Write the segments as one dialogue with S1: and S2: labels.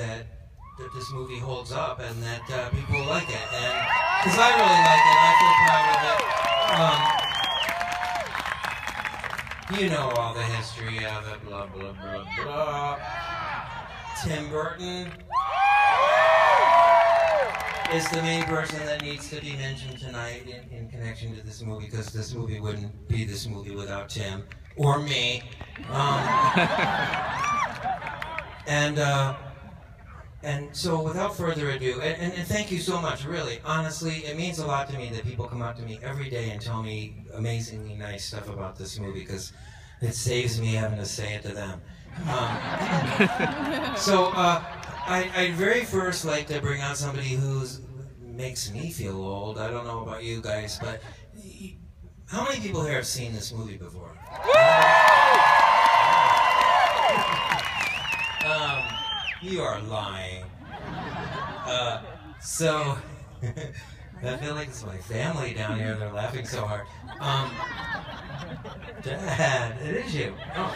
S1: that this movie holds up and that people like it, and because I really like it, I feel proud of it. You know all the history of it, blah blah blah blah. Tim Burton is the main person that needs to be mentioned tonight in connection to this movie, because this movie wouldn't be this movie without Tim or me. And so without further ado, and thank you so much, really, honestly, it means a lot to me that people come up to me every day and tell me amazingly nice stuff about this movie, because it saves me having to say it to them. I'd very first like to bring out somebody who makes me feel old. I don't know about you guys, but how many people here have seen this movie before? You are lying. I feel like it's my family down here. They're laughing so hard. Dad, it is you. Oh.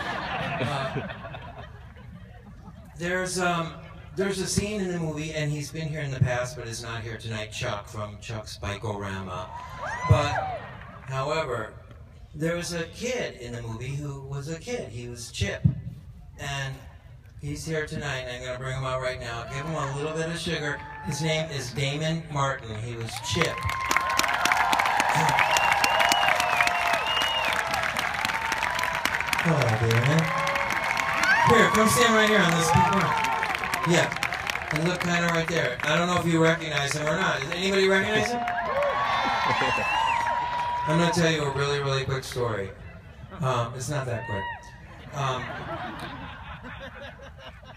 S1: There's a scene in the movie, and he's been here in the past, but is not here tonight. Chuck from Chuck's Bike-O-Rama. But, however, there was a kid in the movie who was a kid. He was Chip, and he's here tonight, and I'm going to bring him out right now. Give him a little bit of sugar. His name is Damon Martin. He was Chip. Hello, Damon. Here, come stand right here on this big one. Yeah, and look kind of right there. I don't know if you recognize him or not. Does anybody recognize him? I'm going to tell you a really, really quick story. It's not that quick.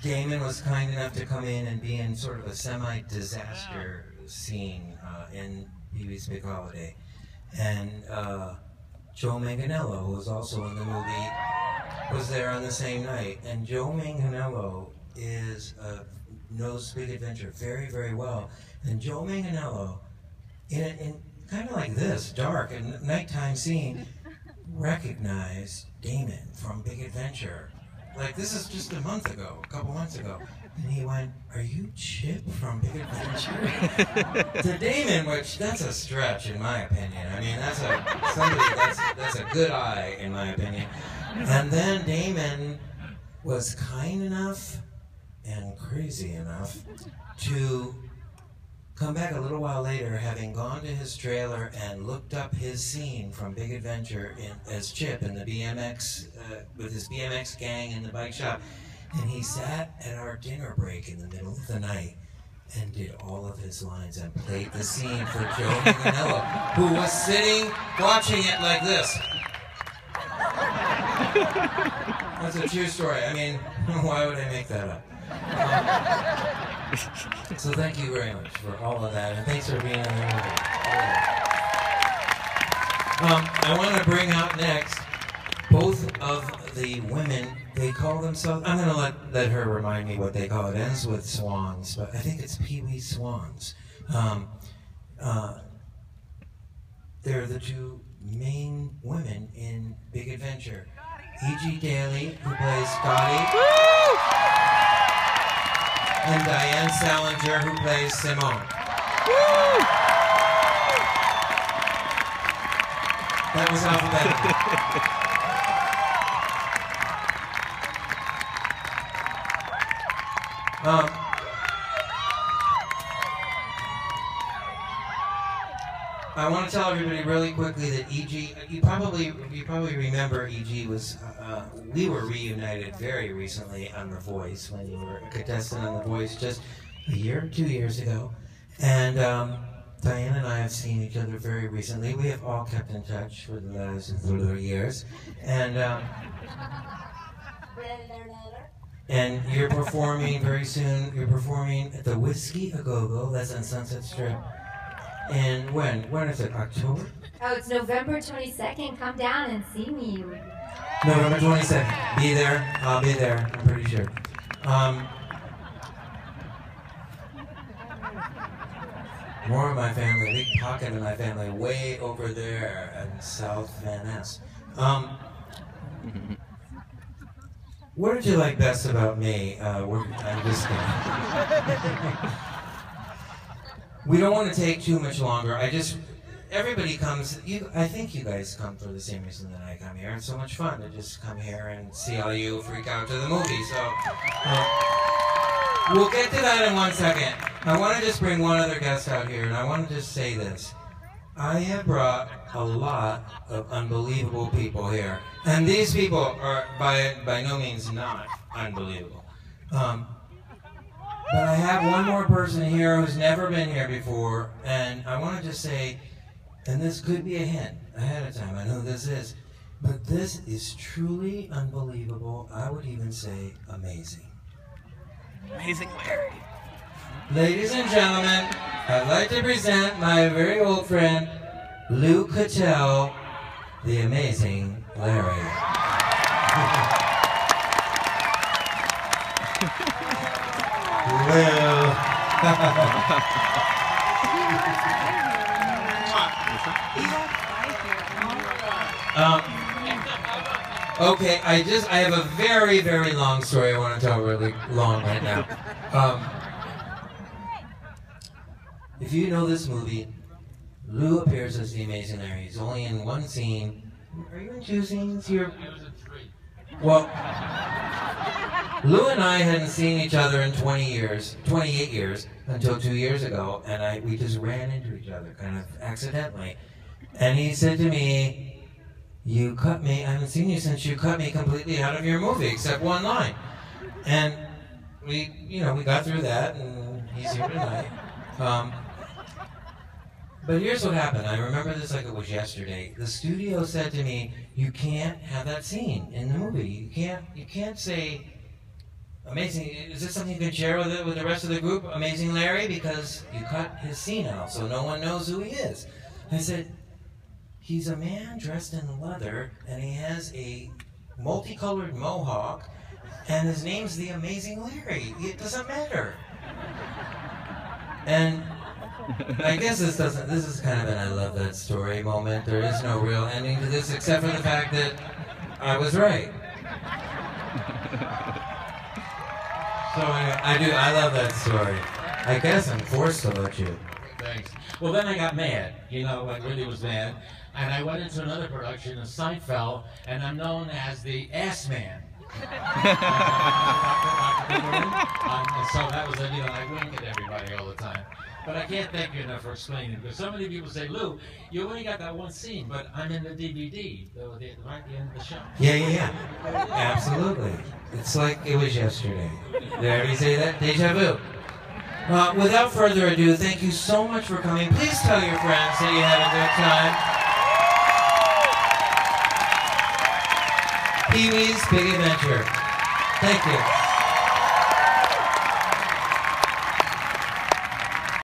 S1: Damon was kind enough to come in and be in sort of a semi-disaster scene in Pee-wee's Big Holiday. And Joe Manganiello, who was also in the movie, was there on the same night. And Joe Manganiello knows Big Adventure very, very well. And Joe Manganiello, in kind of like this, dark and nighttime scene, recognized Damon from Big Adventure. Like, this is just a couple months ago. And he went, "Are you Chip from Big Adventure?" To Damon, which, that's a stretch in my opinion. I mean, that's a good eye in my opinion. And then Damon was kind enough and crazy enough to come back a little while later, having gone to his trailer and looked up his scene from Big Adventure as Chip in the BMX, with his BMX gang in the bike shop. And he sat at our dinner break in the middle of the night and did all of his lines and played the scene for Joe Manganiello, who was sitting watching it like this. That's a true story. I mean, why would I make that up? So thank you very much for all of that, and thanks for being in the movie. I want to bring out next both of the women. They call themselves, I'm going to let her remind me what they call it. It ends with swans, but I think it's Pee-wee Swans. They're the two main women in Big Adventure. E.G. Daly, who plays Scotty, and Diane Salinger, who plays Simone. That was alphabetical. I want to tell everybody really quickly that E.G., you probably remember E.G. was, we were reunited very recently on The Voice, when you were a contestant on The Voice just a year or 2 years ago. And Diane and I have seen each other very recently. We have all kept in touch for the last 3 years. And you're performing very soon. You're performing at the Whiskey A Go-Go, that's on Sunset Strip. And when is it? October?
S2: Oh, it's November 22nd. Come down and see me.
S1: November 22nd. Be there. I'll be there. I'm pretty sure. More of my family, a big pocket of my family, way over there in South Van Ness. What did you like best about me? I'm just kidding. We don't want to take too much longer. Everybody comes, I think you guys come for the same reason that I come here. It's so much fun to just come here and see all you freak out to the movie. So, we'll get to that in 1 second. I want to just bring one other guest out here, and I want to just say this. I have brought a lot of unbelievable people here. And these people are by no means not unbelievable. But I have one more person here who's never been here before, and I want to just say, and this could be a hint ahead of time, I know this is, but this is truly unbelievable. I would even say amazing.
S3: Amazing Larry.
S1: Ladies and gentlemen, I'd like to present my very old friend, Lou Cattell, the amazing Larry. Lou. Okay, I have a very, very long story I want to tell really long right now. If you know this movie, Lou appears as the amazing Larry. He's only in one scene. Are you in 2 scenes here? Well, Lou and I hadn't seen each other in 28 years, until 2 years ago, and we just ran into each other, kind of accidentally. And he said to me, "You cut me, I haven't seen you since you cut me completely out of your movie, except one line." And we got through that, and he's here tonight. But here's what happened. I remember this like it was yesterday. The studio said to me, "You can't have that scene in the movie. You can't say, amazing, is this something you can share with the rest of the group, Amazing Larry? Because you cut his scene out, so no one knows who he is." I said, "He's a man dressed in leather, and he has a multicolored mohawk, and his name's the Amazing Larry. It doesn't matter." And I guess this is kind of an I love that story moment. There is no real ending to this except for the fact that I was right. So I love that story. I guess I'm forced to let you.
S4: Thanks. Well, then I got mad. I really was mad. And I went into another production of Seinfeld, and I'm known as the Ass Man. And so that was I wink at everybody all the time. But I can't thank you enough for explaining, because so many people say, "Lou, you only got that one scene," but I'm in the DVD, right at the end of the show.
S1: Yeah. Absolutely. It's like it was yesterday. Did I already say that? Deja vu. Without further ado, thank you so much for coming. Please tell your friends that you had a good time. Pee-wee's Big Adventure. Thank you.